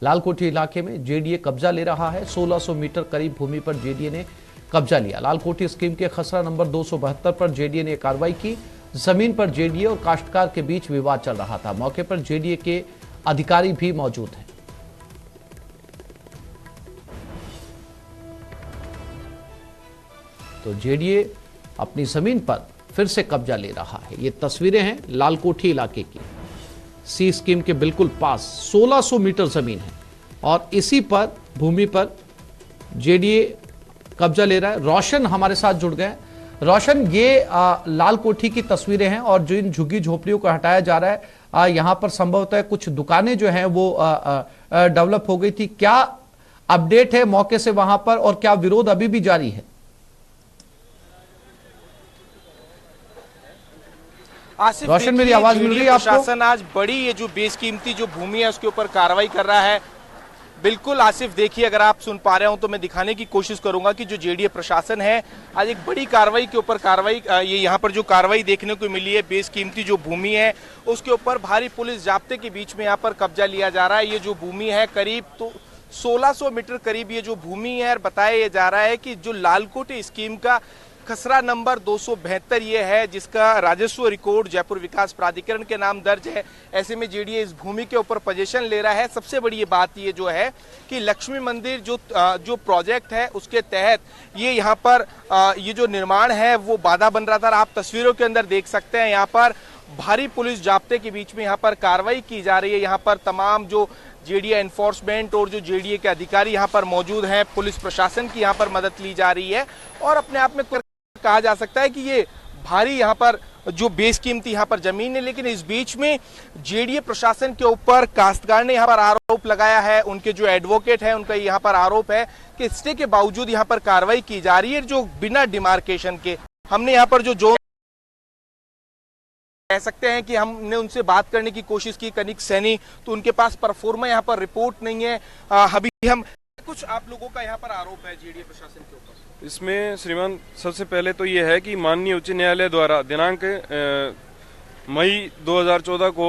लालकोठी इलाके में जेडीए कब्जा ले रहा है। 1600 मीटर करीब भूमि पर जेडीए ने कब्जा लिया। लालकोठी स्कीम के खसरा नंबर 272 पर जेडीए ने कार्रवाई की। जमीन पर जेडीए और काश्तकार के बीच विवाद चल रहा था। मौके पर जेडीए के अधिकारी भी मौजूद हैं। तो जेडीए अपनी जमीन पर फिर से कब्जा ले रहा है। ये तस्वीरें हैं लालकोठी इलाके की। सी स्कीम के बिल्कुल पास 1600 मीटर जमीन है और इसी पर भूमि पर जेडीए कब्जा ले रहा है। रोशन हमारे साथ जुड़ गए। रोशन, ये लालकोठी की तस्वीरें हैं और जिन झुग्गी झोपड़ियों को हटाया जा रहा है, यहां पर संभवतः कुछ दुकानें जो हैं वो डेवलप हो गई थी। क्या अपडेट है मौके से वहां पर और क्या विरोध अभी भी जारी है? रोशन, मेरी आवाज मिल रही है आपको? प्रशासन आज बड़ी ये जो बेशकीमती जो भूमि है उसके ऊपर कार्रवाई कर रहा है। बिल्कुल आसिफ, देखिए अगर आप सुन पा रहे हो तो मैं दिखाने की कोशिश करूंगा कि जो जेडीए प्रशासन है आज एक बड़ी कार्रवाई के ऊपर ये यहाँ पर जो कार्रवाई देखने को मिली है, बेशकीमती जो भूमि है उसके ऊपर भारी पुलिस जाब्ते के बीच में यहाँ पर कब्जा लिया जा रहा है। ये जो भूमि है करीब तो 1600 मीटर करीब ये जो भूमि है, बताया जा रहा है कि जो लालकोठी स्कीम का खसरा नंबर 272 ये है, जिसका राजस्व रिकॉर्ड जयपुर विकास प्राधिकरण के नाम दर्ज है। ऐसे में जेडीए इस भूमि के ऊपर पोजीशन ले रहा है। सबसे बड़ी ये बात ये जो है कि लक्ष्मी मंदिर जो प्रोजेक्ट है उसके तहत ये यहाँ पर ये जो निर्माण है वो बाधा बन रहा था। आप तस्वीरों के अंदर देख सकते हैं यहाँ पर भारी पुलिस जाब्ते के बीच में यहाँ पर कार्रवाई की जा रही है। यहाँ पर तमाम जो जेडीए एनफोर्समेंट और जो जेडीए के अधिकारी यहाँ पर मौजूद हैं, पुलिस प्रशासन की यहाँ पर मदद ली जा रही है और अपने आप में कहा जा सकता है कि ये भारी यहाँ पर जो बेशकीमती यहाँ पर जमीन है। लेकिन इस बीच में जेडीए प्रशासन के ऊपर काश्तकार ने यहाँ पर आरोप लगाया है। उनके जो एडवोकेट है उनका यहाँ पर आरोप है कि स्टे के बावजूद यहाँ पर कार्रवाई की जा रही है, जो बिना डिमार्केशन के। हमने यहाँ पर जो कह सकते हैं कि हमने उनसे बात करने की कोशिश की, कनिक सैनी, तो उनके पास परफॉर्मा यहाँ पर रिपोर्ट नहीं है। अभी हम कुछ आप लोगों का यहाँ पर आरोप है जेडीए प्रशासन के ऊपर। इसमें श्रीमान सबसे पहले तो ये है कि माननीय उच्च न्यायालय द्वारा दिनांक मई 2014 को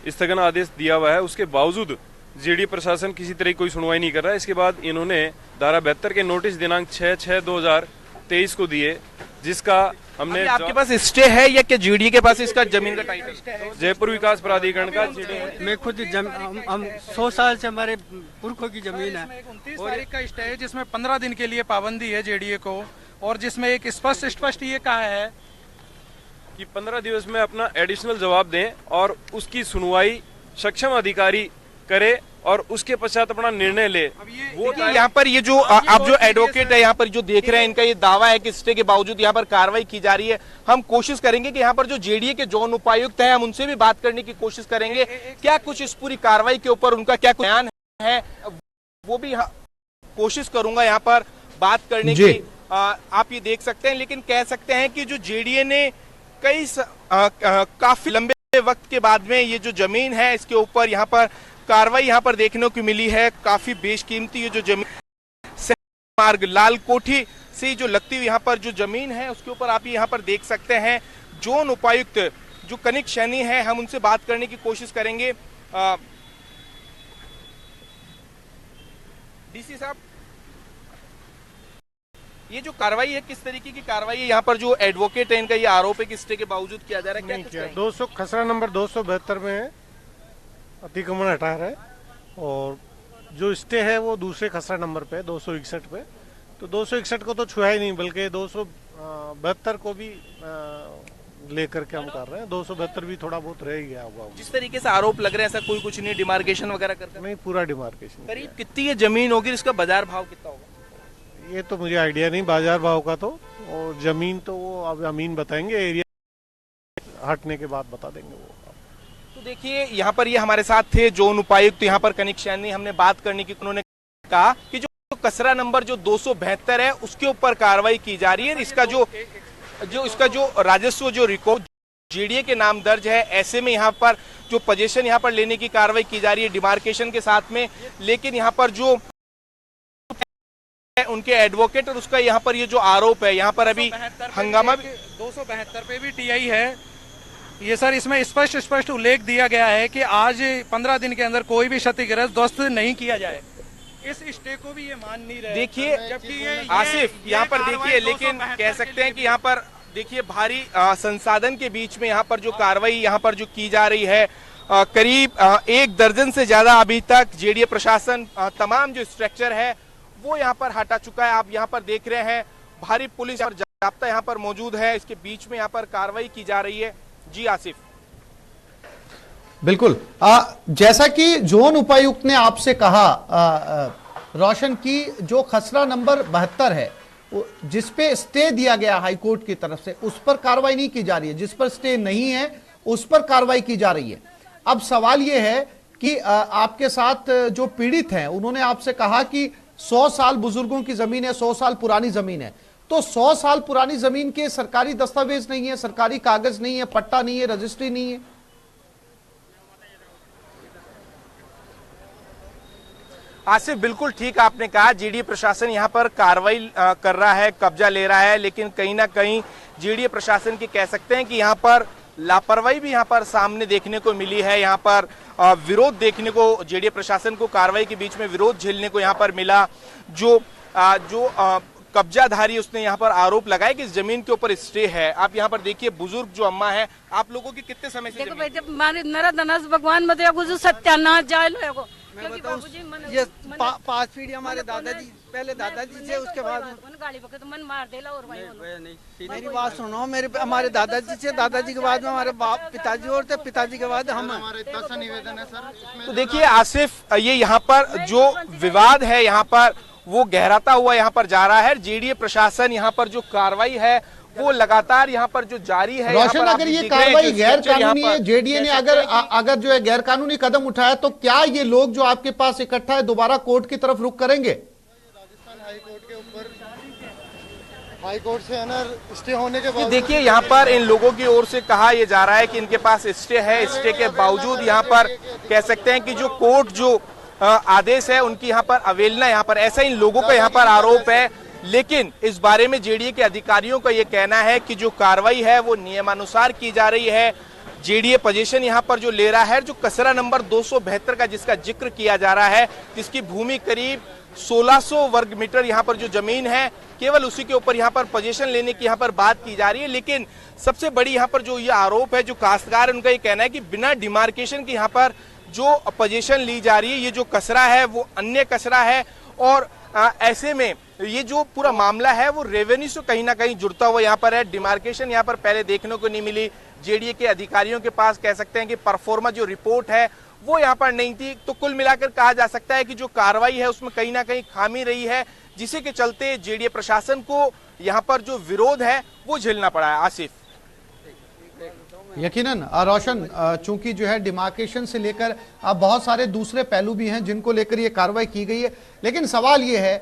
स्थगन आदेश दिया हुआ है। उसके बावजूद जेडीए प्रशासन किसी तरह की कोई सुनवाई नहीं कर रहा है। इसके बाद इन्होंने धारा 72 के नोटिस दिनांक 6/6/2023 को दिए, जिसका हमने आपके पास स्टे है या क्या जेडीए के पास इसका जमीन का टाइटल है? जयपुर विकास प्राधिकरण का मैं खुद हम 100 साल से हमारे पुरखों की जमीन है। 29 तारीख का स्टे है जिसमें 15 दिन के लिए पाबंदी है जेडीए को, और जिसमें एक स्पष्ट ये कहा है कि 15 दिवस में अपना एडिशनल जवाब दें और उसकी सुनवाई सक्षम अधिकारी करे और उसके पश्चात अपना निर्णय ले। वो यहाँ पर ये जो आप जो एडवोकेट है यहाँ पर जो देख रहे हैं, इनका ये दावा है कि स्टे के बावजूद यहाँ पर कार्रवाई की जा रही है। हम कोशिश करेंगे कि यहाँ पर जो जेडीए के जोन उपायुक्त है हम उनसे भी बात करने की कोशिश करेंगे। क्या कुछ इस पूरी कार्रवाई के ऊपर उनका क्या बयान है वो भी कोशिश करूंगा यहाँ पर बात करने की। आप ये देख सकते हैं, लेकिन कह सकते हैं कि जो जेडीए ने काफी लंबे वक्त के बाद में ये जो जमीन है इसके ऊपर यहाँ पर कार्रवाई यहाँ पर देखने को मिली है। काफी बेशकीमती ये जो जमीन मार्ग लालकोठी से जो लगती हुई यहाँ पर जो जमीन है उसके ऊपर आप यहाँ पर देख सकते हैं जोन उपायुक्त जो कनिक सैनी है, हम उनसे बात करने की कोशिश करेंगे। डीसी साहब, ये जो कार्रवाई है किस तरीके की कार्रवाई है? यहाँ पर जो एडवोकेट है इनका ये आरोप है कि स्टे के बावजूद किया जा रहा है। क्या 200 खसरा नंबर 272 में अतिक्रमण हटा रहा है और जो स्टे है वो दूसरे खसरा नंबर पे 261 पे। तो 261 को तो छुआ ही नहीं, बल्कि 272 को भी लेकर के हम कर रहे हैं। 272 भी थोड़ा बहुत रह गया होगा। जिस तरीके से आरोप लग रहे हैं ऐसा कोई कुछ नहीं, डिमार्केशन वगैरह करते नहीं, पूरा डिमार्केशन। करीब कितनी ये जमीन होगी, इसका बाजार भाव कितना होगा? ये तो मुझे आइडिया नहीं बाजार भाव का, तो और जमीन तो वो अब अमीन बताएंगे, एरिया हटने के बाद बता देंगे वो। तो देखिए यहाँ पर ये हमारे साथ थे जोन उपायुक्त यहाँ पर कनिक सैनी। हमने बात करने की, उन्होंने कहा कि जो कसरा नंबर जो 272 है उसके ऊपर कार्रवाई की जा रही है। इसका जो राजस्व जो रिकॉर्ड जेडीए के नाम दर्ज है, ऐसे में यहाँ पर जो पोजीशन यहाँ पर लेने की कार्रवाई की जा रही है डिमार्केशन के साथ में। लेकिन यहाँ पर जो उनके एडवोकेट और उसका यहाँ पर ये जो आरोप है, यहाँ पर अभी हंगामा 272 पे भी टीआई है ये सर इसमें स्पष्ट उल्लेख दिया गया है कि आज 15 दिन के अंदर कोई भी क्षतिग्रस्त ध्वस्त नहीं किया जाए। इस स्टे को भी ये मान नहीं रहे। देखिए जबकि आसिफ यहाँ पर देखिए, लेकिन कह सकते हैं कि यहाँ पर देखिए भारी संसाधन के बीच में यहाँ पर जो कार्रवाई यहाँ पर जो की जा रही है, करीब 1 दर्जन से ज्यादा अभी तक जेडीए प्रशासन तमाम जो स्ट्रक्चर है वो यहाँ पर हटा चुका है। आप यहाँ पर देख रहे हैं भारी पुलिस और जाब्ता यहाँ पर मौजूद है, इसके बीच में यहाँ पर कार्रवाई की जा रही है। जी आसिफ। बिल्कुल, जैसा कि जोन उपायुक्त ने आपसे कहा रोशन की जो खसरा नंबर 72 है जिस पे स्टे दिया गया हाईकोर्ट की तरफ से, उस पर कार्रवाई नहीं की जा रही है, जिस पर स्टे नहीं है उस पर कार्रवाई की जा रही है। अब सवाल यह है कि आपके साथ जो पीड़ित हैं उन्होंने आपसे कहा कि 100 साल बुजुर्गों की जमीन है, 100 साल पुरानी जमीन है, तो 100 साल पुरानी जमीन के सरकारी दस्तावेज नहीं है, सरकारी कागज नहीं है, पट्टा नहीं है, रजिस्ट्री नहीं है। आसिफ बिल्कुल ठीक आपने कहा, जेडीए प्रशासन यहाँ पर कार्रवाई कर रहा है, कब्जा ले रहा है, लेकिन कहीं ना कहीं जेडीए प्रशासन की कह सकते हैं कि यहाँ पर लापरवाही भी यहाँ पर सामने देखने को मिली है। यहाँ पर विरोध देखने को, जेडीए प्रशासन को कार्रवाई के बीच में विरोध झेलने को यहाँ पर मिला। जो कब्जाधारी उसने यहाँ पर आरोप लगाया कि इस जमीन के ऊपर स्टे है। आप यहाँ पर देखिए बुजुर्ग जो अम्मा है, आप लोगों की कितने समय से देखो जब मारे नरदनस भगवान मत गुजर सत्यानाश जाए लो क्योंकि बाबूजी ये 5 पीढ़ी हमारे दादाजी, पहले दादाजी से, उसके बाद गाड़ी पकड़ तो मन मार देला और भाई मेरी बात सुनो, हमारे दादाजी से, दादाजी के बाद में हमारे बाप पिताजी और थे, पिताजी के बाद हम। हमारे इतना सा निवेदन है सर। तो देखिए आसिफ, ये यहाँ पर जो विवाद है यहाँ पर वो गहराता हुआ यहाँ पर जा रहा है। जेडीए प्रशासन यहाँ पर जो कार्रवाई है वो लगातार यहाँ पर जो जारी है। रोशन, अगर ये कार्रवाई गैर कानूनी है, जेडीए ने अगर जो है गैर कानूनी कदम उठाया, तो क्या ये लोग जो आपके पास इकट्ठा है दोबारा कोर्ट की तरफ रुख करेंगे? राजस्थान हाईकोर्ट के ऊपर, हाईकोर्ट से है ना स्टे होने के बाद, देखिए यहाँ पर इन लोगों की ओर से कहा यह जा रहा है कि इनके पास स्टे है, स्टे के बावजूद यहाँ पर कह सकते हैं कि जो कोर्ट जो आदेश है उनकी यहाँ पर अवहेलना, यहाँ पर ऐसा इन लोगों का यहाँ पर आरोप है। लेकिन इस बारे में जेडीए के अधिकारियों का ये कहना है कि जो कार्रवाई है वो नियमानुसार की जा रही है। जेडीए पोजीशन यहाँ पर जो ले रहा है, जो कसरा नंबर 272 का जिसका जिक्र किया जा रहा है, जिसकी भूमि करीब 1600 वर्ग मीटर यहाँ पर जो जमीन है, केवल उसी के ऊपर यहाँ पर पोजीशन लेने की यहाँ पर बात की जा रही है। लेकिन सबसे बड़ी यहाँ पर जो ये आरोप है, जो काश्तकार उनका ये कहना है कि बिना डिमार्केशन के यहाँ पर जो पोजीशन ली जा रही है, ये जो कसरा है वो अन्य कसरा है। और ऐसे में ये जो पूरा मामला है वो रेवेन्यू से कहीं ना कहीं जुड़ता हुआ यहाँ पर है। डिमार्केशन यहाँ पर पहले देखने को नहीं मिली। जेडीए के अधिकारियों के पास कह सकते हैं कि परफॉर्मा जो रिपोर्ट है वो यहाँ पर नहीं थी। तो कुल मिलाकर कहा जा सकता है कि जो कार्रवाई है उसमें कहीं ना कहीं खामी रही है, जिसे के चलते जेडीए प्रशासन को यहाँ पर जो विरोध है वो झेलना पड़ा है। आसिफ। यकीनन रोशन, चूंकि जो है डिमार्केशन से लेकर बहुत सारे दूसरे पहलू भी हैं जिनको लेकर ये कार्रवाई की गई है, लेकिन सवाल ये है,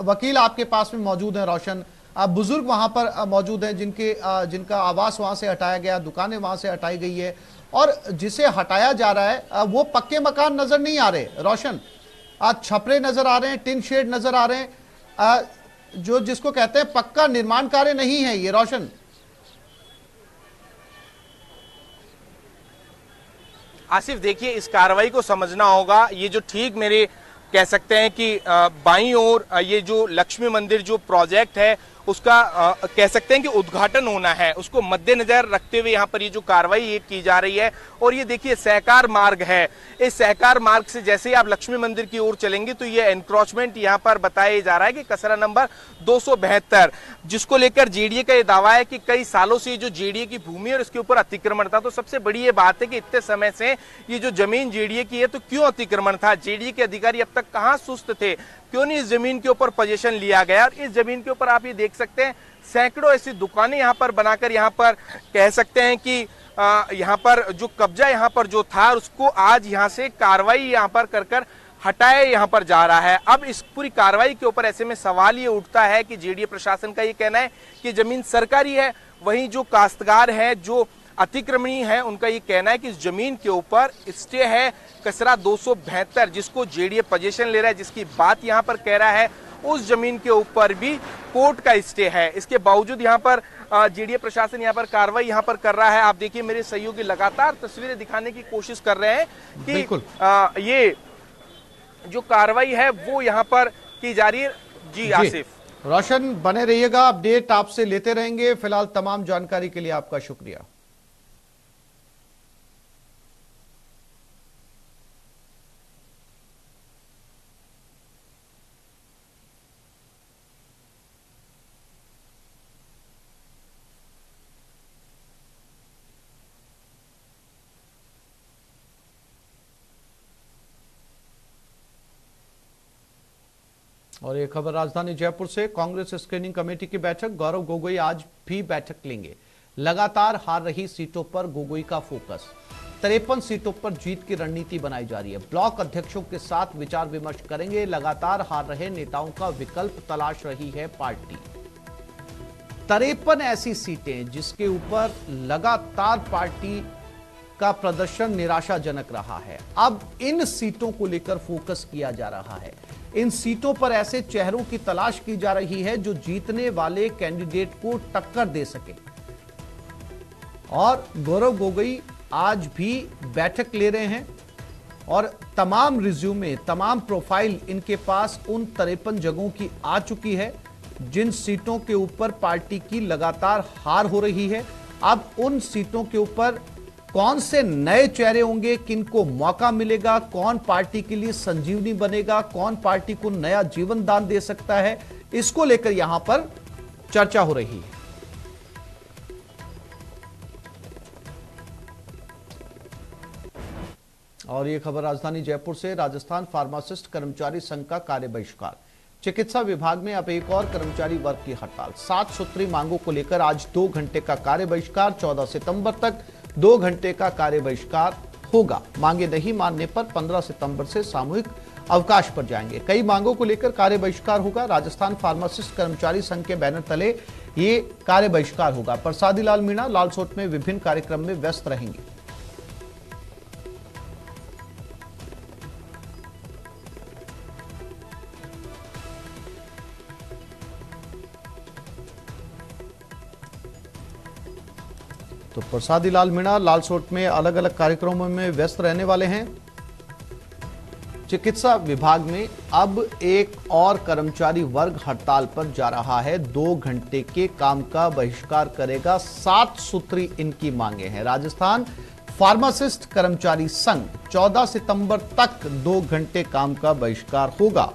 वकील आपके पास में मौजूद हैं रोशन, बुजुर्ग वहां पर मौजूद हैं जिनका आवास वहां से हटाया गया, दुकानें वहां से हटाई गई है, और जिसे हटाया जा रहा है वो पक्के मकान नजर नहीं आ रहे रोशन, छपरे नजर आ रहे हैं, टिन शेड नजर आ रहे हैं, जो जिसको कहते हैं पक्का निर्माण कार्य नहीं है ये रोशन। आसिफ देखिए, इस कार्रवाई को समझना होगा। ये जो ठीक मेरे कह सकते हैं कि बाईं ओर ये जो लक्ष्मी मंदिर जो प्रोजेक्ट है उसका कह सकते हैं कि उद्घाटन होना है, उसको मद्देनजर रखते हुए यहाँ पर ये जो कार्रवाई ये की जा रही है। और ये देखिए सहकार मार्ग है, इस सहकार मार्ग से जैसे ही आप लक्ष्मी मंदिर की ओर चलेंगे तो ये एनक्रोचमेंट यहाँ पर बताया जा रहा है कि कसरा नंबर 272, जिसको लेकर जेडीए का ये दावा है कि कई सालों से जो जेडीए की भूमि और इसके ऊपर अतिक्रमण था। तो सबसे बड़ी ये बात है कि इतने समय से ये जो जमीन जेडीए की है तो क्यों अतिक्रमण था? जेडीए के अधिकारी अब तक कहाँ सुस्त थे? क्यों नहीं इस जमीन के ऊपर पोजीशन लिया गया? और इस जमीन के ऊपर आप ये देख सकते हैं सैकड़ों ऐसी दुकानें यहाँ पर बनाकर यहाँ पर कह सकते हैं कि यहाँ पर जो कब्जा यहाँ पर जो था उसको आज यहाँ से कार्रवाई यहाँ पर कर हटाया यहाँ पर जा रहा है। अब इस पूरी कार्रवाई के ऊपर ऐसे में सवाल ये उठता है कि जेडीए प्रशासन का ये कहना है कि जमीन सरकारी है, वहीं जो काश्तकार है, जो अतिक्रमणी है, उनका ये कहना है कि इस जमीन के ऊपर स्टे है कसरा 272, जिसको जेडीए पोजीशन ले रहा है, जिसकी बात यहाँ पर कह रहा है, उस जमीन के ऊपर भी कोर्ट का स्टे है। इसके बावजूद यहाँ पर जेडीए प्रशासन यहाँ पर कार्रवाई यहाँ पर कर रहा है। आप देखिए मेरे सहयोगी लगातार तस्वीरें दिखाने की कोशिश कर रहे हैं कि ये जो कार्रवाई है वो यहाँ पर की जा रही है। जी आसिफ। रोशन बने रहिएगा, अपडेट आपसे लेते रहेंगे। फिलहाल तमाम जानकारी के लिए आपका शुक्रिया। और एक खबर राजधानी जयपुर से, कांग्रेस स्क्रीनिंग कमेटी की बैठक, गौरव गोगोई आज भी बैठक लेंगे। लगातार हार रही सीटों पर गोगोई का फोकस, 53 सीटों पर जीत की रणनीति बनाई जा रही है। ब्लॉक अध्यक्षों के साथ विचार विमर्श करेंगे। लगातार हार रहे नेताओं का विकल्प तलाश रही है पार्टी। 53 ऐसी सीटें जिसके ऊपर लगातार पार्टी का प्रदर्शन निराशाजनक रहा है। अब इन सीटों को लेकर फोकस किया जा रहा है। इन सीटों पर ऐसे चेहरों की तलाश की जा रही है जो जीतने वाले कैंडिडेट को टक्कर दे सके। और गौरव गोगोई आज भी बैठक ले रहे हैं और तमाम रिज्यूमे, तमाम प्रोफाइल इनके पास उन 53 जगहों की आ चुकी है जिन सीटों के ऊपर पार्टी की लगातार हार हो रही है। अब उन सीटों के ऊपर कौन से नए चेहरे होंगे, किनको मौका मिलेगा, कौन पार्टी के लिए संजीवनी बनेगा, कौन पार्टी को नया जीवन दान दे सकता है, इसको लेकर यहां पर चर्चा हो रही है। और यह खबर राजधानी जयपुर से, राजस्थान फार्मासिस्ट कर्मचारी संघ का कार्य बहिष्कार। चिकित्सा विभाग में अब एक और कर्मचारी वर्ग की हड़ताल। 7 सूत्री मांगों को लेकर आज 2 घंटे का कार्य बहिष्कार। 14 सितंबर तक 2 घंटे का कार्य बहिष्कार होगा। मांगे नहीं मानने पर 15 सितंबर से सामूहिक अवकाश पर जाएंगे। कई मांगों को लेकर कार्य बहिष्कार होगा। राजस्थान फार्मासिस्ट कर्मचारी संघ के बैनर तले ये कार्य बहिष्कार होगा। प्रसादी लाल मीणा लालसोट में विभिन्न कार्यक्रम में व्यस्त रहेंगे। तो प्रसादी लाल मीणा लालसोट में अलग अलग कार्यक्रमों में व्यस्त रहने वाले हैं। चिकित्सा विभाग में अब एक और कर्मचारी वर्ग हड़ताल पर जा रहा है। 2 घंटे के काम का बहिष्कार करेगा। 7 सूत्री इनकी मांगे हैं। राजस्थान फार्मासिस्ट कर्मचारी संघ 14 सितंबर तक 2 घंटे काम का बहिष्कार होगा।